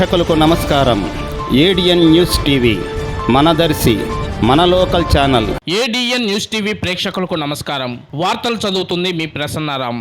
ప్రేక్షకులకు నమస్కారం. ADN news TV మనదర్శి మన local channel. ADN news TV ప్రేక్షకులకు నమస్కారం. వార్తలు చదువుతుంది మీ ప్రసన్నారాం.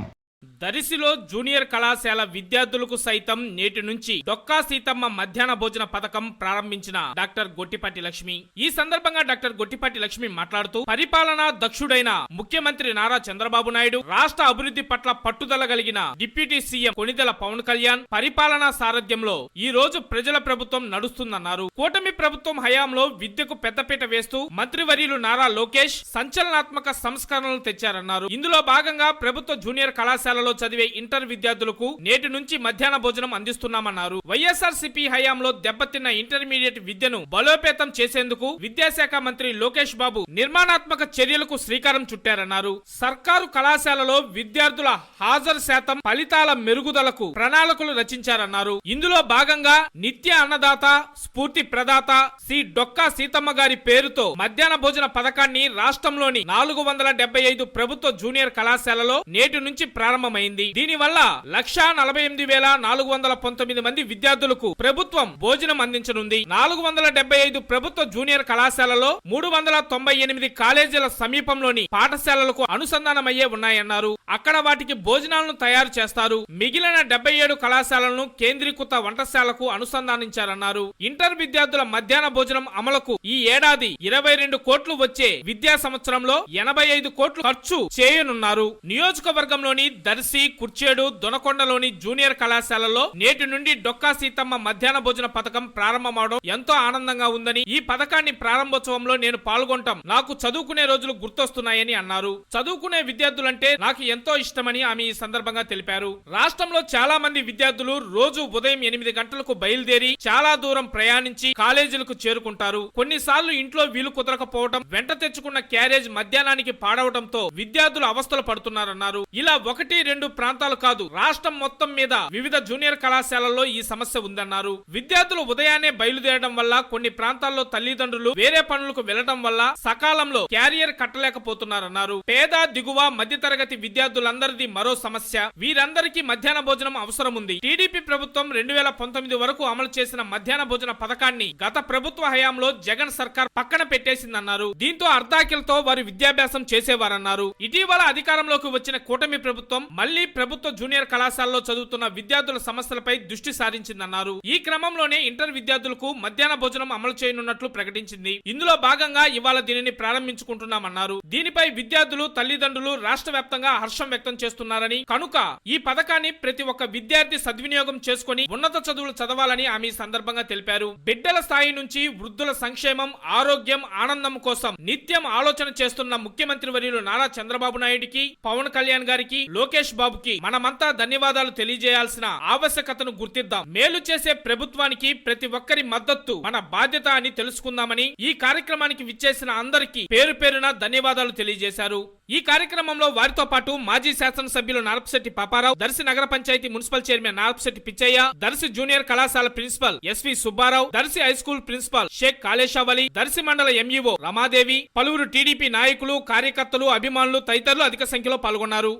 దరిసిలో జూనియర్ కళాశాల విద్యార్థులకు సైతం నేటి నుంచి డొక్కా సీతమ్మ మధ్యాహ్న భోజన పథకం ప్రారంభించిన డాక్టర్ గొట్టిపాటి లక్ష్మి. ఈ సందర్భంగా డాక్టర్ గొట్టిపాటి లక్ష్మి మాట్లాడుతూ, పరిపాలనా దక్షుడైన ముఖ్యమంత్రి నారా చంద్రబాబు నాయుడు, రాష్ట్ర అభివృద్ధి పట్ల పట్టుదల కలిగిన డిప్యూటీ సీఎం కొణిదెల పవన్ కళ్యాణ్ పరిపాలనా సారథ్యంలో ఈ రోజు ప్రజల ప్రభుత్వం నడుస్తుందన్నారు. కూటమి ప్రభుత్వం హయాంలో విద్యకు పెద్దపీట వేస్తూ మంత్రివర్యులు నారా లోకేష్ సంచలనాత్మక సంస్కరణలు తెచ్చారన్నారు. ఇందులో భాగంగా ప్రభుత్వ జూనియర్ కళాశాలలో చదివే ఇంటర్ విద్యార్థులకు నేటి నుంచి మధ్యాహ్న భోజనం అందిస్తున్నామన్నారు. వైఎస్ఆర్సీపీ హయాంలో దెబ్బతిన్న ఇంటర్మీడియట్ విద్యను బలోపేతం చేసేందుకు విద్యాశాఖ మంత్రి లోకేష్ బాబు నిర్మాణాత్మక చర్యలకు శ్రీకారం చుట్టారన్నారు. సర్కారు కళాశాలలో విద్యార్థుల హాజరు శాతం, ఫలితాల మెరుగుదలకు ప్రణాళికలు రచించారన్నారు. ఇందులో భాగంగా నిత్య అన్నదాత, స్ఫూర్తి ప్రదాత శ్రీ డొక్కా సీతమ్మ గారి పేరుతో మధ్యాహ్న భోజన పథకాన్ని రాష్ట్రంలోని 475 ప్రభుత్వ జూనియర్ కళాశాలలో నేటి నుంచి ప్రారంభమైంది. దీనివల్ల 1,48,419 మంది విద్యార్థులకు ప్రభుత్వం భోజనం అందించనుంది. 475 ప్రభుత్వ జూనియర్ కళాశాలలో 398 కాలేజీల సమీపంలోని పాఠశాలలకు అనుసంధానమయ్యే ఉన్నాయన్నారు. అక్కడ వాటికి భోజనాలను తయారు చేస్తారు. మిగిలిన 77 కళాశాలను కేంద్రీకృత వంటశాలకు అనుసంధానించారన్నారు. ఇంటర్ విద్యార్థుల మధ్యాహ్న భోజనం అమలుకు ఈ ఏడాది 22 కోట్లు వచ్చే విద్యా సంవత్సరంలో 85 కోట్లు ఖర్చు చేయనున్నారు. నియోజకవర్గంలోని దర్శి, కుర్చేడు, దొనకొండలోని జూనియర్ కళాశాలలో నేటి నుండి డొక్కా సీతమ్మ మధ్యాహ్న భోజన పథకం ప్రారంభమవడం ఎంతో ఆనందంగా ఉందని, ఈ పథకాన్ని ప్రారంభోత్సవంలో నేను పాల్గొనటం నాకు చదువుకునే రోజులు గుర్తొస్తున్నాయని అన్నారు. చదువుకునే విద్యార్థులంటే నాకు ఎంతో ఇష్టమని ఆమె ఈ సందర్భంగా తెలిపారు. రాష్ట్రంలో చాలా మంది విద్యార్థులు రోజు ఉదయం 8 గంటలకు బయలుదేరి చాలా దూరం ప్రయాణించి కాలేజీలకు చేరుకుంటారు. కొన్నిసార్లు ఇంట్లో వీలు కుదరకపోవడం, వెంట తెచ్చుకున్న క్యారేజ్ మధ్యాహ్నానికి పాడవడంతో విద్యార్థులు అవస్థలు పడుతున్నారన్నారు. ఇలా 1-2 ప్రాంతాలు కాదు, రాష్ట్రం మొత్తం మీద వివిధ జూనియర్ కళాశాలల్లో ఈ సమస్య ఉందన్నారు. విద్యార్థులు ఉదయాన్నే బయలుదేరడం వల్ల కొన్ని ప్రాంతాల్లో తల్లిదండ్రులు వేరే పనులకు వెళ్లడం వల్ల సకాలంలో క్యారియర్ కట్టలేకపోతున్నారన్నారు. పేద, దిగువ, మధ్యతరగతి విద్యార్థులందరిది మరో సమస్య. వీరందరికీ మధ్యాహ్న భోజనం అవసరం ఉంది. టీడీపీ ప్రభుత్వం 2019 వరకు అమలు చేసిన మధ్యాహ్న భోజన పథకాన్ని గత ప్రభుత్వ హయాంలో జగన్ సర్కార్ పక్కన పెట్టేసిందన్నారు. దీంతో అర్ధాకిలతో వారు విద్యాభ్యాసం చేసేవారన్నారు. ఇటీవల అధికారంలోకి వచ్చిన కూటమి ప్రభుత్వం మళ్లీ ప్రభుత్వ జూనియర్ కళాశాలలో చదువుతున్న విద్యార్థుల సమస్యలపై దృష్టి సారించిందన్నారు. ఈ క్రమంలోనే ఇంటర్ విద్యార్థులకు మధ్యాహ్న భోజనం అమలు చేయనున్నట్లు ప్రకటించింది. ఇందులో భాగంగా ఇవాళ దీనిని ప్రారంభించుకుంటున్నామన్నారు. దీనిపై విద్యార్థులు, తల్లిదండ్రులు రాష్ట్ర వ్యాప్తంగా హర్షం వ్యక్తం చేస్తున్నారని, కనుక ఈ పథకాన్ని ప్రతి ఒక్క విద్యార్థి సద్వినియోగం చేసుకుని ఉన్నత చదువులు చదవాలని ఆమె ఈ సందర్భంగా తెలిపారు. బిడ్డల స్థాయి నుంచి వృద్ధుల సంక్షేమం, ఆరోగ్యం, ఆనందం కోసం నిత్యం ఆలోచన చేస్తున్న ముఖ్యమంత్రి వర్యులు నారా చంద్రబాబు నాయుడికి, పవన్ కళ్యాణ్ గారికి, లోకేష్ బాబుకి మనమంతా ధన్యవాదాలు తెలియజేయాల్సిన ఆవశ్యకతను గుర్తిద్దాం. మేలు చేసే ప్రభుత్వానికి ప్రతి ఒక్కరి మద్దతు మన బాధ్యత అని తెలుసుకుందామని ఈ కార్యక్రమానికి విచ్చేసిన అందరికీ పేరు పేరున ధన్యవాదాలు తెలియజేశారు. ఈ కార్యక్రమంలో వారితో పాటు మాజీ శాసనసభ్యులు నార్పశెట్టి పాపారావు, దర్శి నగర panchayat municipal chairman Narpasetti Pichaiah, Darsi junior కళాశాల principal SV Subbarao, Darsi high school principal Sheikh Kaleshavali, Darsi మండల ఎంఈఓ రమాదేవి, పలువురు టీడీపీ నాయకులు, కార్యకర్తలు, అభిమానులు తదితరులు అధిక సంఖ్యలో పాల్గొన్నారు.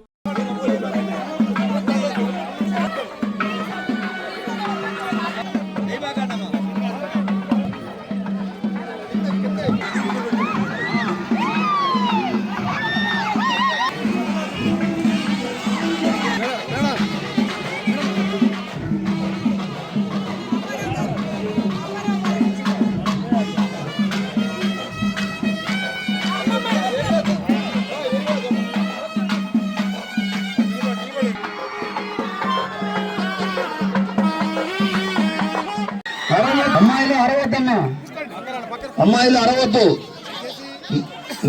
అమ్మాయిలు అరవద్దు.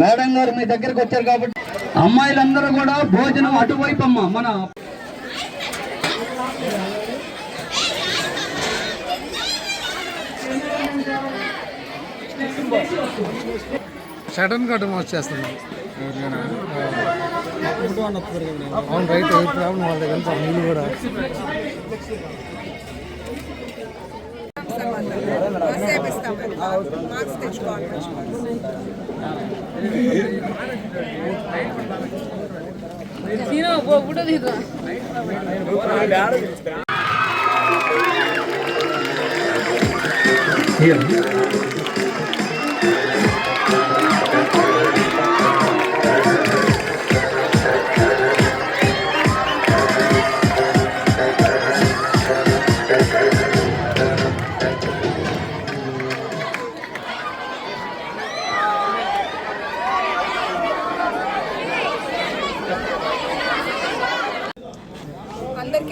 మేడం గారు మీ దగ్గరకు వచ్చారు కాబట్టి అమ్మాయిలందరూ కూడా భోజనం అటువైపు అమ్మ. మన షటన్ కట్ వచ్చేస్తున్నాం. అవును, రైట్. ప్రాబ్లం వాళ్ళ దగ్గర నీళ్ళు కూడా మార్క్స్ తెచ్చుకోవాలి. అందరికీ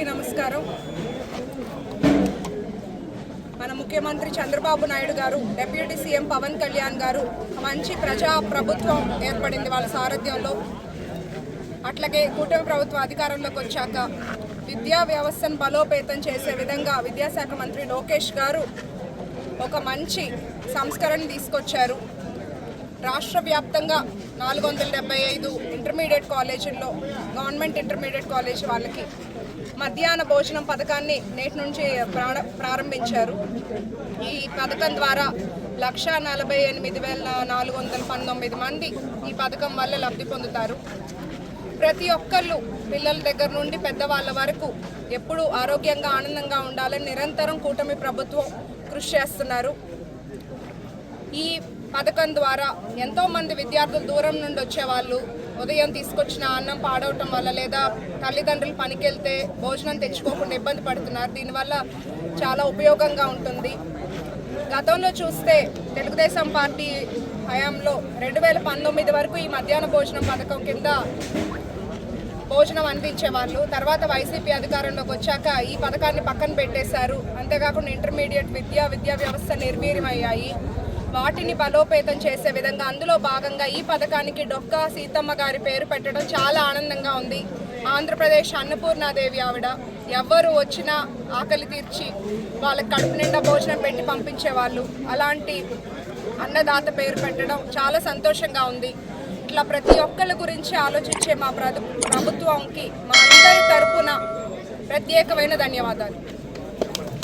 నమస్కారం. మన ముఖ్యమంత్రి చంద్రబాబు నాయుడు గారు, డిప్యూటీ సీఎం పవన్ కళ్యాణ్ గారు మంచి ప్రజా ప్రభుత్వం ఏర్పడింది వాళ్ళ సారథ్యంలో. అట్లాగే కూటమి ప్రభుత్వం అధికారంలోకి వచ్చాక విద్యా వ్యవస్థను బలోపేతం చేసే విధంగా విద్యాశాఖ మంత్రి లోకేష్ గారు ఒక మంచి సంస్కరణ తీసుకొచ్చారు. రాష్ట్ర వ్యాప్తంగా 475 ఇంటర్మీడియట్ కాలేజీల్లో గవర్నమెంట్ ఇంటర్మీడియట్ కాలేజీ వాళ్ళకి మధ్యాహ్న భోజనం పథకాన్ని నేటి నుంచి ప్రారంభించారు. ఈ పథకం ద్వారా 148,419 మంది ఈ పథకం వల్ల లబ్ధి పొందుతారు. ప్రతి ఒక్కళ్ళు పిల్లల దగ్గర నుండి పెద్దవాళ్ళ వరకు ఎప్పుడూ ఆరోగ్యంగా ఆనందంగా ఉండాలని నిరంతరం కూటమి ప్రభుత్వం కృషి చేస్తున్నారు. ఈ పథకం ద్వారా ఎంతోమంది విద్యార్థులు దూరం నుండి వచ్చేవాళ్ళు ఉదయం తీసుకొచ్చిన అన్నం పాడవటం వల్ల లేదా తల్లిదండ్రులు పనికి వెళ్తే భోజనం తెచ్చుకోకుండా ఇబ్బంది పడుతున్నారు. దీనివల్ల చాలా ఉపయోగంగా ఉంటుంది. గతంలో చూస్తే తెలుగుదేశం పార్టీ హయాంలో 2019 వరకు ఈ మధ్యాహ్న భోజనం పథకం కింద భోజనం అందించేవాళ్ళు. తర్వాత వైసీపీ అధికారంలోకి వచ్చాక ఈ పథకాన్ని పక్కన పెట్టేశారు. అంతేకాకుండా ఇంటర్మీడియట్ విద్యా వ్యవస్థ నిర్వీర్యమయ్యాయి. వాటిని బలోపేతం చేసే విధంగా అందులో భాగంగా ఈ పథకానికి డొక్కా సీతమ్మ గారి పేరు పెట్టడం చాలా ఆనందంగా ఉంది. ఆంధ్రప్రదేశ్ అన్నపూర్ణాదేవి ఆవిడ ఎవ్వరు వచ్చినా ఆకలి తీర్చి వాళ్ళకి కడుపు నిండా భోజనం పెట్టి పంపించేవాళ్ళు. అలాంటి అన్నదాత పేరు పెట్టడం చాలా సంతోషంగా ఉంది. ఇట్లా ప్రతి ఒక్కరి గురించి ఆలోచించే మా ప్రభుత్వంకి మా అందరి తరపున ప్రత్యేకమైన ధన్యవాదాలు.